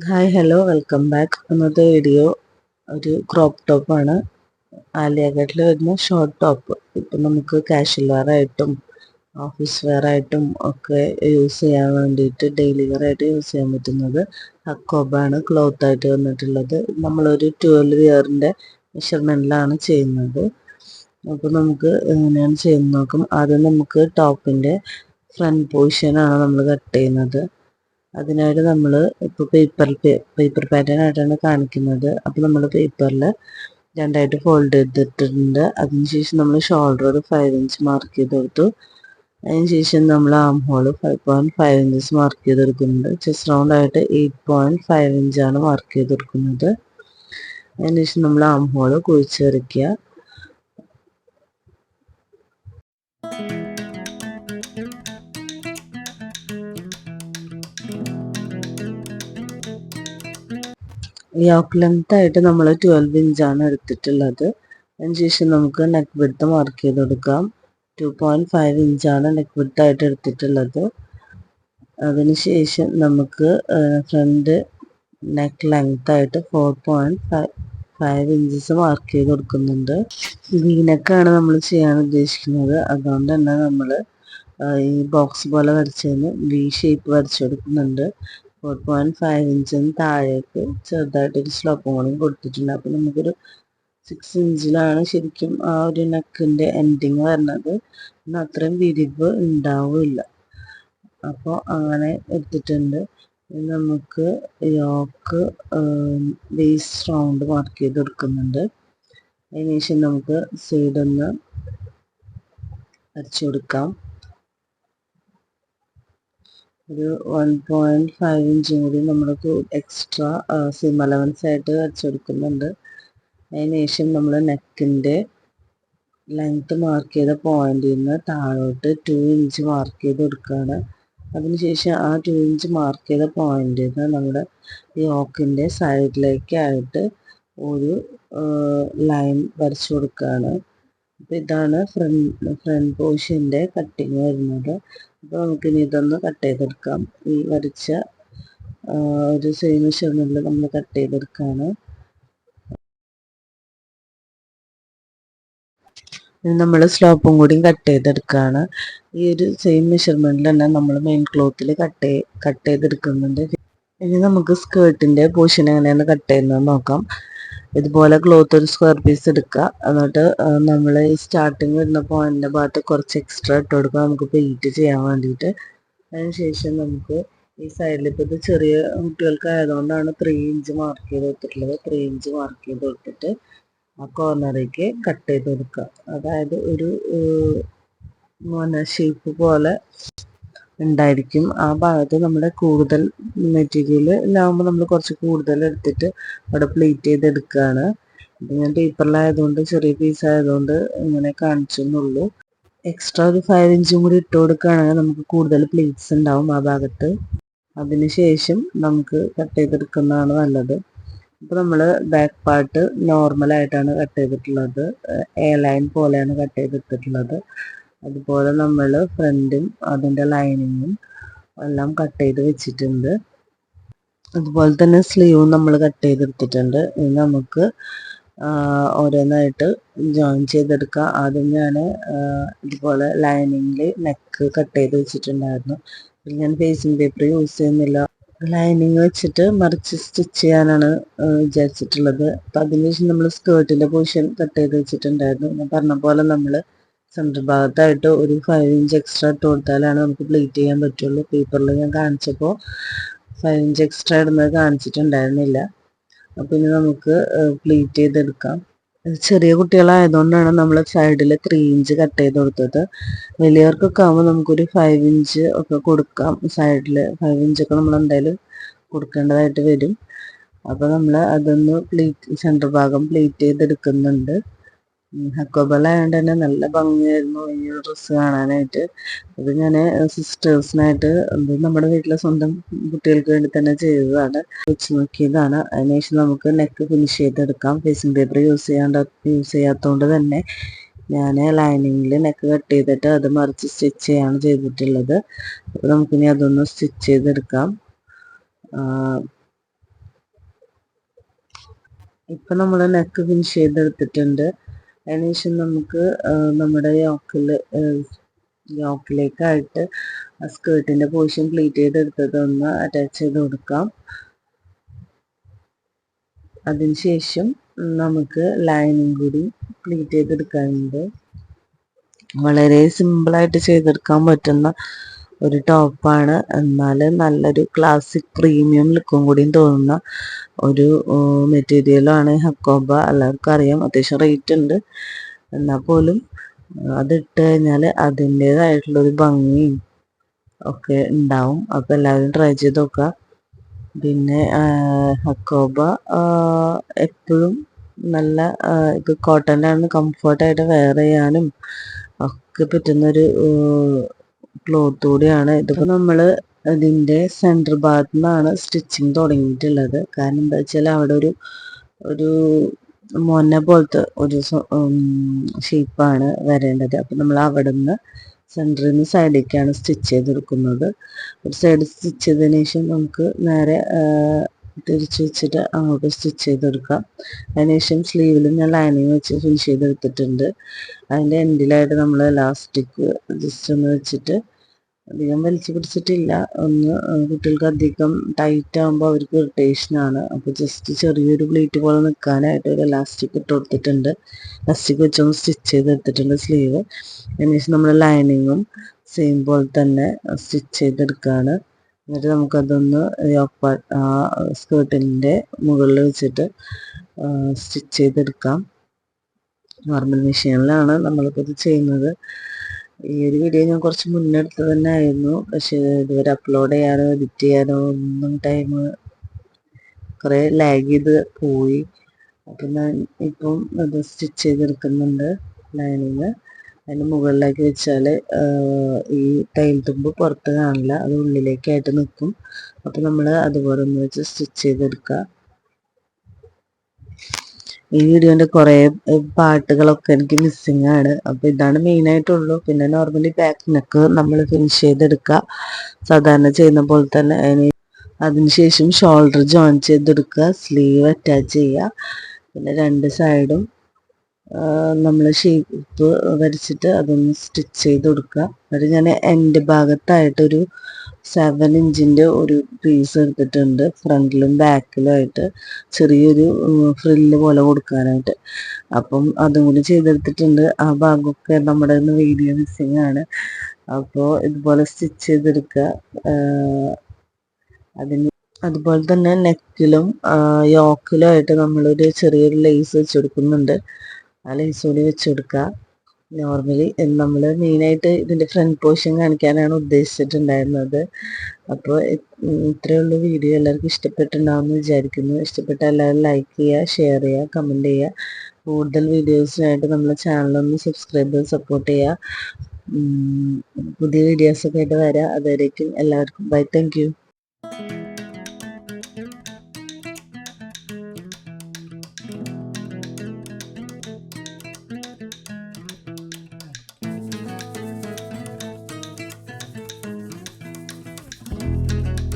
Hi hello welcome back. ഇന്നത്തെ video ഒരു crop ടോപ്പാണ്. ആലിയ കട്ടിൽ വരുന്ന ഷോർട്ട് ടോപ്പ്. ഇപ്പം നമുക്ക് കാഷ്വൽ വെയർ ആയിട്ടും ഓഫീസ് വെയർ ആയിട്ടും ഒക്കെ യൂസ് ചെയ്യാൻ വേണ്ടിയിട്ട് ഡെയിലി വെയർ ആയിട്ട് യൂസ് ചെയ്യാൻ പറ്റുന്നത് ഹക്കോബാണ് ക്ലോത്ത് ആയിട്ട് വന്നിട്ടുള്ളത്. നമ്മളൊരു 12 ഇയറിൻ്റെ മെഷർമെൻറ്റിലാണ് ചെയ്യുന്നത്. അപ്പോൾ നമുക്ക് എങ്ങനെയാണ് ചെയ്യുന്നത് നോക്കാം. ആദ്യം നമുക്ക് ടോപ്പിൻ്റെ ഫ്രണ്ട് പോർഷനാണ് നമ്മൾ കട്ട് ചെയ്യുന്നത്. അതിനായിട്ട് നമ്മൾ ഇപ്പോൾ പേപ്പർ പാറ്റേൺ ആയിട്ടാണ് കാണിക്കുന്നത്. അപ്പോൾ നമ്മൾ പേപ്പറിൽ രണ്ടായിട്ട് ഫോൾഡ് ചെയ്തിട്ടുണ്ട്. അതിനുശേഷം നമ്മൾ ഷോൾഡർ ഒരു 5 ഇഞ്ച് മാർക്ക് ചെയ്ത് കൊടുത്തു. അതിനുശേഷം നമ്മൾ ആം ഹോൾ 5.5 ഇഞ്ചസ് മാർക്ക് ചെയ്ത് കൊടുക്കുന്നുണ്ട്. ചെസ്റ്റ് റൗണ്ട് ആയിട്ട് 8.5 ഇഞ്ചാണ് മാർക്ക് ചെയ്ത് കൊടുക്കുന്നത്. അതിനുശേഷം നമ്മൾ ആം ഹോൾ കുഴിച്ച് വരയ്ക്കുക. യോക്ക് ലെങ്ത് ആയിട്ട് നമ്മൾ 12 ഇഞ്ചാണ് എടുത്തിട്ടുള്ളത്. അതിനുശേഷം നമുക്ക് നെക്ക് വിഡ്ത്ത് മാർക്ക് ചെയ്ത് കൊടുക്കാം. 2.5 ഇഞ്ചാണ് നെക്ക് വിഡ്ത്ത് ആയിട്ട് എടുത്തിട്ടുള്ളത്. അതിനുശേഷം നമുക്ക് ഫ്രണ്ട് നെക്ക് ലെങ്ത് ആയിട്ട് 4.5 ഇഞ്ചസ് മാർക്ക് ചെയ്ത് കൊടുക്കുന്നുണ്ട്. വി നെക്കാണ് നമ്മൾ ചെയ്യാൻ ഉദ്ദേശിക്കുന്നത്. അതുകൊണ്ട് തന്നെ നമ്മൾ ഈ ബോക്സ് പോലെ വരച്ചതിന് വി ഷേപ്പ് വരച്ചു കൊടുക്കുന്നുണ്ട്. 4.5 ഇഞ്ചിന് താഴേക്ക് ചെറുതായിട്ടൊരു സ്ലോപ്പും കൂടി കൊടുത്തിട്ടുണ്ട്. അപ്പോൾ നമുക്കൊരു 6 ഇഞ്ചിലാണ് ശരിക്കും ആ ഒരു നെക്കിൻ്റെ എൻഡിങ് വരുന്നത്. എന്നാൽ അത്രയും വിരിവ് ഉണ്ടാവില്ല. അപ്പോൾ അങ്ങനെ എടുത്തിട്ടുണ്ട്. നമുക്ക് യോക്ക് വേസ്റ്റ് റൗണ്ട് മാർക്ക് ചെയ്ത് കൊടുക്കുന്നുണ്ട്. അതിനുശേഷം നമുക്ക് സൈഡൊന്ന് വരച്ചു കൊടുക്കാം. ഒരു 1.5 ഇഞ്ചും കൂടി നമ്മൾ എക്സ്ട്രാ സിം അലവൻസ് ആയിട്ട് വരച്ചു കൊടുക്കുന്നുണ്ട്. അതിനുശേഷം നമ്മൾ നെക്കിൻ്റെ ലെങ്ത് മാർക്ക് ചെയ്ത പോയിന്റിൽ നിന്ന് താഴോട്ട് 2 ഇഞ്ച് മാർക്ക് ചെയ്ത് കൊടുക്കുകയാണ്. അതിനുശേഷം ആ 2 ഇഞ്ച് മാർക്ക് ചെയ്ത പോയിന്റിൽ നിന്ന് നമ്മുടെ യോക്കിൻ്റെ സൈഡിലേക്കായിട്ട് ഒരു ലൈൻ വരച്ചു കൊടുക്കുകയാണ്. അപ്പോൾ ഇതാണ് ഫ്രണ്ട് പോർഷൻ്റെ കട്ടിങ് വരുന്നത്. അപ്പോൾ നമുക്കിനി ഇതൊന്ന് കട്ട് ചെയ്തെടുക്കാം. ഈ വരച്ച ഒരു സെയിം മെഷർമെൻറ്റിൽ നമ്മൾ കട്ട് ചെയ്തെടുക്കുകയാണ്. നമ്മൾ സ്ലോപ്പും കൂടി കട്ട് ചെയ്തെടുക്കുകയാണ്. ഈ ഒരു സെയിം മെഷർമെൻറ്റിൽ തന്നെ നമ്മൾ മെയിൻ ക്ലോത്തിൽ കട്ട് ചെയ്തെടുക്കുന്നുണ്ട്. ഇനി നമുക്ക് സ്കേർട്ടിൻ്റെ പോർഷൻ എങ്ങനെയാണ് കട്ട് ചെയ്യുന്നത് നോക്കാം. ഇതുപോലെ ക്ലോത്ത് ഒരു സ്ക്വയർ പീസ് എടുക്കുക. എന്നിട്ട് നമ്മൾ ഈ സ്റ്റാർട്ടിങ് വരുന്ന പോയിന്റിൻ്റെ ഭാഗത്ത് കുറച്ച് എക്സ്ട്രാ ഇട്ട് കൊടുക്കുക, നമുക്ക് പ്ലീറ്റ് ചെയ്യാൻ വേണ്ടിയിട്ട്. അതിനുശേഷം നമുക്ക് ഈ സൈഡിൽ ഇപ്പോൾ ഇത് ചെറിയ കുട്ടികൾക്ക് ആയതുകൊണ്ടാണ് 3 ഇഞ്ച് മാർക്ക് ചെയ്ത് കൊടുത്തിട്ടുള്ളത്. 3 ഇഞ്ച് മാർക്ക് ചെയ്ത് കൊടുത്തിട്ട് ആ കോർണറേക്ക് കട്ട് ചെയ്ത് കൊടുക്കുക. അതായത് ഒരു ഷേപ്പ് പോലെ ഉണ്ടായിരിക്കും. ആ ഭാഗത്ത് നമ്മുടെ കൂടുതൽ മെറ്റീരിയൽ ഇല്ലാകുമ്പോൾ നമ്മൾ കുറച്ച് കൂടുതൽ എടുത്തിട്ട് അവിടെ പ്ലീറ്റ് ചെയ്തെടുക്കുകയാണ്. അപ്പം ഞാൻ പേപ്പറിലായതുകൊണ്ട് ചെറിയ പീസ് ആയതുകൊണ്ട് ഇങ്ങനെ കാണിച്ചെന്നുള്ളൂ. എക്സ്ട്രാ ഒരു 5 ഇഞ്ചും കൂടി ഇട്ട് കൊടുക്കുകയാണെങ്കിൽ നമുക്ക് കൂടുതൽ പ്ലീറ്റ്സ് ഉണ്ടാവും ആ ഭാഗത്ത്. അതിനുശേഷം നമുക്ക് കട്ട് ചെയ്തെടുക്കുന്നതാണ് നല്ലത്. അപ്പോൾ നമ്മൾ ബാക്ക് പാർട്ട് നോർമലായിട്ടാണ് കട്ട് ചെയ്തിട്ടുള്ളത്. എ ലൈൻ പോലെയാണ് കട്ട് ചെയ്തെടുത്തിട്ടുള്ളത്. അതുപോലെ നമ്മൾ ഫ്രണ്ടും അതിൻ്റെ ലൈനിങ്ങും എല്ലാം കട്ട് ചെയ്ത് വെച്ചിട്ടുണ്ട്. അതുപോലെ തന്നെ സ്ലീവും നമ്മൾ കട്ട് ചെയ്തെടുത്തിട്ടുണ്ട്. ഇനി നമുക്ക് ഓരോന്നായിട്ട് ജോയിൻ ചെയ്തെടുക്കാം. ആദ്യം ഞാൻ ഇതുപോലെ ലൈനിങ്ങിൽ നെക്ക് കട്ട് ചെയ്ത് വെച്ചിട്ടുണ്ടായിരുന്നു. ഞാൻ ഫേസിങ് പേപ്പർ യൂസ് ചെയ്യുന്നില്ല. ലൈനിങ് വെച്ചിട്ട് മറിച്ച് സ്റ്റിച്ച് ചെയ്യാനാണ് വിചാരിച്ചിട്ടുള്ളത്. അപ്പം അതിനുശേഷം നമ്മൾ സ്കേർട്ടിൻ്റെ പോർഷൻ കട്ട് ചെയ്ത് വെച്ചിട്ടുണ്ടായിരുന്നു. ഞാൻ പറഞ്ഞ പോലെ നമ്മൾ സെൻറ്റർ ഭാഗത്തായിട്ട് ഒരു 5 ഇഞ്ച് എക്സ്ട്രാ ഇട്ട് കൊടുത്താലാണ് നമുക്ക് പ്ലീറ്റ് ചെയ്യാൻ പറ്റുള്ളൂ. പേപ്പറിൽ ഞാൻ കാണിച്ചപ്പോൾ 5 ഇഞ്ച് എക്സ്ട്രാ ഇടുന്നത് കാണിച്ചിട്ടുണ്ടായിരുന്നില്ല. അപ്പം ഇനി നമുക്ക് പ്ലീറ്റ് ചെയ്തെടുക്കാം. ചെറിയ കുട്ടികളായതുകൊണ്ടാണ് നമ്മൾ സൈഡിൽ 3 ഇഞ്ച് കട്ട് ചെയ്ത് കൊടുത്തത്. വലിയവർക്കൊക്കെ ആകുമ്പോൾ നമുക്കൊരു 5 ഇഞ്ച് ഒക്കെ കൊടുക്കാം. സൈഡിൽ 5 ഇഞ്ചൊക്കെ നമ്മൾ എന്തായാലും കൊടുക്കേണ്ടതായിട്ട് വരും. അപ്പോൾ നമ്മൾ അതൊന്ന് സെൻറ്റർ ഭാഗം പ്ലീറ്റ് ചെയ്തെടുക്കുന്നുണ്ട്. ഹക്കോബലായതുകൊണ്ട് തന്നെ നല്ല ഭംഗിയായിരുന്നു ഈ ഒരു ഡ്രസ്സ് കാണാനായിട്ട്. അത് ഞാൻ സിസ്റ്റേഴ്സിനായിട്ട് നമ്മുടെ വീട്ടിലെ സ്വന്തം കുട്ടികൾക്ക് വേണ്ടി തന്നെ ചെയ്തതാണ്, വെച്ച് നോക്കിയതാണ്. അതിനുശേഷം നമുക്ക് നെക്ക് ഫിനിഷ് ചെയ്തെടുക്കാം. ഫേസിങ് പേപ്പർ യൂസ് ചെയ്യാത്തതുകൊണ്ട് തന്നെ ഞാൻ ലൈനിങ്ങിൽ നെക്ക് കട്ട് ചെയ്തിട്ട് അത് മറിച്ച് സ്റ്റിച്ച് ചെയ്യാണ് ചെയ്തിട്ടുള്ളത്. അപ്പോൾ നമുക്കിനി അതൊന്ന് സ്റ്റിച്ച് ചെയ്തെടുക്കാം. ഇപ്പം നമ്മൾ നെക്ക് ഫിനിഷ് ചെയ്തെടുത്തിട്ടുണ്ട്. അതിനുശേഷം നമുക്ക് നമ്മുടെ യോക്കിലേക്കായിട്ട് ആ സ്കേർട്ടിൻ്റെ പോർഷൻ പ്ലീറ്റ് ചെയ്തെടുത്തതൊന്ന് അറ്റാച്ച് ചെയ്ത് കൊടുക്കാം. അതിനുശേഷം നമുക്ക് ലൈനിങ് കൂടി പ്ലീറ്റ് ചെയ്തെടുക്കാനുണ്ട്. വളരെ സിമ്പിളായിട്ട് ചെയ്തെടുക്കാൻ പറ്റുന്ന ഒരു ടോപ്പാണ്. എന്നാൽ നല്ലൊരു ക്ലാസിക് പ്രീമിയം ലുക്കും കൂടിയും തോന്നുന്ന ഒരു മെറ്റീരിയലാണ് ഹക്കോബ. എല്ലാവർക്കും അറിയാം, അത്യാവശ്യം റേറ്റ് ഉണ്ട്. എന്നാൽ പോലും അതിട്ട് കഴിഞ്ഞാൽ അതിൻ്റേതായിട്ടുള്ളൊരു ഭംഗിയും ഒക്കെ ഉണ്ടാവും. അപ്പോൾ എല്ലാവരും ട്രൈ ചെയ്ത് നോക്കുക. പിന്നെ ഹക്കോബ എപ്പോഴും നല്ല ഇപ്പോൾ കോട്ടൻ്റെ കംഫർട്ടായിട്ട് വെയർ ചെയ്യാനും ഒക്കെ പറ്റുന്നൊരു ക്ലോത്ത് കൂടിയാണ്. ഇതിപ്പോൾ നമ്മൾ ഇതിൻ്റെ സെൻറ്റർ ഭാഗത്തു നിന്നാണ് സ്റ്റിച്ചിങ് തുടങ്ങിയിട്ടുള്ളത്. കാരണം എന്താ വെച്ചാൽ അവിടെ ഒരു മൊന പോലത്തെ ഒരു ഷേപ്പാണ് വരേണ്ടത്. അപ്പം നമ്മൾ അവിടെ നിന്ന് സെൻറ്ററിൽ നിന്ന് സൈഡിലേക്കാണ് സ്റ്റിച്ച് ചെയ്തെടുക്കുന്നത്. ഒരു സൈഡ് സ്റ്റിച്ച് ചെയ്തതിന് ശേഷം നമുക്ക് നേരെ തിരിച്ച് വെച്ചിട്ട് അങ്ങോട്ട് സ്റ്റിച്ച് ചെയ്തെടുക്കാം. അതിനുശേഷം സ്ലീവിൽ ഞാൻ ലൈനിങ് വെച്ച് ഫിനിഷ് ചെയ്തെടുത്തിട്ടുണ്ട്. അതിൻ്റെ എൻഡിലായിട്ട് നമ്മൾ എലാസ്റ്റിക് ജസ്റ്റ് ഒന്ന് വെച്ചിട്ട്, അധികം വലിച്ചു പിടിച്ചിട്ടില്ല, ഒന്ന് കുട്ടികൾക്ക് അധികം ടൈറ്റ് ആകുമ്പോൾ അവർക്ക് ഇറിറ്റേഷനാണ്. അപ്പോൾ ജസ്റ്റ് ചെറിയൊരു പ്ലീറ്റ് പോലെ നിൽക്കാനായിട്ട് ഒരു എലാസ്റ്റിക് ഇട്ട് കൊടുത്തിട്ടുണ്ട്. എലാസ്റ്റിക് വെച്ചൊന്ന് സ്റ്റിച്ച് ചെയ്തെടുത്തിട്ടുണ്ട് സ്ലീവ്. അതിനുശേഷം നമ്മൾ ലൈനിങ്ങും സെയിം പോലെ തന്നെ സ്റ്റിച്ച് ചെയ്തെടുക്കുകയാണ്. എന്നിട്ട് നമുക്കതൊന്ന് ആ സ്കേർട്ടിൻ്റെ മുകളിൽ വെച്ചിട്ട് സ്റ്റിച്ച് ചെയ്തെടുക്കാം. നോർമൽ മെഷീനിലാണ് നമ്മളിപ്പോൾ ഇത് ചെയ്യുന്നത്. ഈ ഒരു വീഡിയോ ഞാൻ കുറച്ച് മുന്നേ എടുത്തത് തന്നെ ആയിരുന്നു. പക്ഷേ ഇതുവരെ അപ്ലോഡ് ചെയ്യാനോ എഡിറ്റ് ചെയ്യാനോ ഒന്നും ടൈം കുറേ ലാഗ് ചെയ്ത് പോയി. അപ്പം ഞാൻ ഇപ്പം അത് സ്റ്റിച്ച് ചെയ്തെടുക്കുന്നുണ്ട്. ലൈനിങ് അതിൻ്റെ മുകളിലേക്ക് വെച്ചാൽ ഈ തയ്യൽ തുമ്പ് പുറത്ത് കാണില്ല, അത് ഉള്ളിലേക്കായിട്ട് നിൽക്കും. അപ്പം നമ്മൾ അതുപോലെ ഒന്ന് വെച്ച് സ്റ്റിച്ച് ചെയ്തെടുക്കുക. ഈ വീഡിയോൻ്റെ കുറേ പാട്ടുകളൊക്കെ എനിക്ക് മിസ്സിങ് ആണ്. അപ്പോൾ ഇതാണ് മെയിനായിട്ടുള്ളൂ. പിന്നെ നോർമലി ബാക്ക് നെക്ക് നമ്മൾ ഫിനിഷ് ചെയ്തെടുക്കുക സാധാരണ ചെയ്യുന്ന പോലെ തന്നെ. അതിനുശേഷം ഷോൾഡർ ജോയിൻ ചെയ്തെടുക്കുക, സ്ലീവ് അറ്റാച്ച് ചെയ്യുക. പിന്നെ രണ്ട് സൈഡും നമ്മൾ ഷേപ്പ് വരച്ചിട്ട് അതൊന്ന് സ്റ്റിച്ച് ചെയ്ത് കൊടുക്കുക. എന്നിട്ട് ഞാൻ എൻ്റെ ഭാഗത്തായിട്ടൊരു 7 ഇഞ്ചിൻ്റെ ഒരു പീസ് എടുത്തിട്ടുണ്ട്, ഫ്രണ്ടിലും ബാക്കിലും ആയിട്ട് ചെറിയൊരു ഫ്രില്ല് പോലെ കൊടുക്കാനായിട്ട്. അപ്പം അതും കൂടി ചെയ്തെടുത്തിട്ടുണ്ട്. ആ ഭാഗമൊക്കെ നമ്മുടെ വീഡിയോ മിസ്സിങ് ആണ്. അപ്പോൾ ഇതുപോലെ സ്റ്റിച്ച് ചെയ്തെടുക്കുക. അതുപോലെ തന്നെ നെക്കിലും യോക്കിലും ആയിട്ട് നമ്മളൊരു ചെറിയൊരു ലേസ് വെച്ച് കൊടുക്കുന്നുണ്ട്. ആ ലേസ് കൂടി വെച്ച് കൊടുക്കുക. നോർമലി നമ്മൾ മെയിനായിട്ട് ഇതിൻ്റെ ഫ്രണ്ട് പോർഷൻ കാണിക്കാനാണ് ഉദ്ദേശിച്ചിട്ടുണ്ടായിരുന്നത്. അപ്പോൾ ഇത്രയേ ഉള്ളൂ വീഡിയോ. എല്ലാവർക്കും ഇഷ്ടപ്പെട്ടിട്ടുണ്ടാവുമെന്ന് വിചാരിക്കുന്നു. ഇഷ്ടപ്പെട്ട എല്ലാവരും ലൈക്ക് ചെയ്യുക, ഷെയർ ചെയ്യുക, കമൻറ്റ് ചെയ്യുക. കൂടുതൽ വീഡിയോസിനായിട്ട് നമ്മളെ ചാനലൊന്ന് സബ്സ്ക്രൈബ് ചെയ്ത് സപ്പോർട്ട് ചെയ്യുക. പുതിയ വീഡിയോസൊക്കെ ആയിട്ട് വരാം. അതുവരേക്കും എല്ലാവർക്കും ബൈ. Thank you.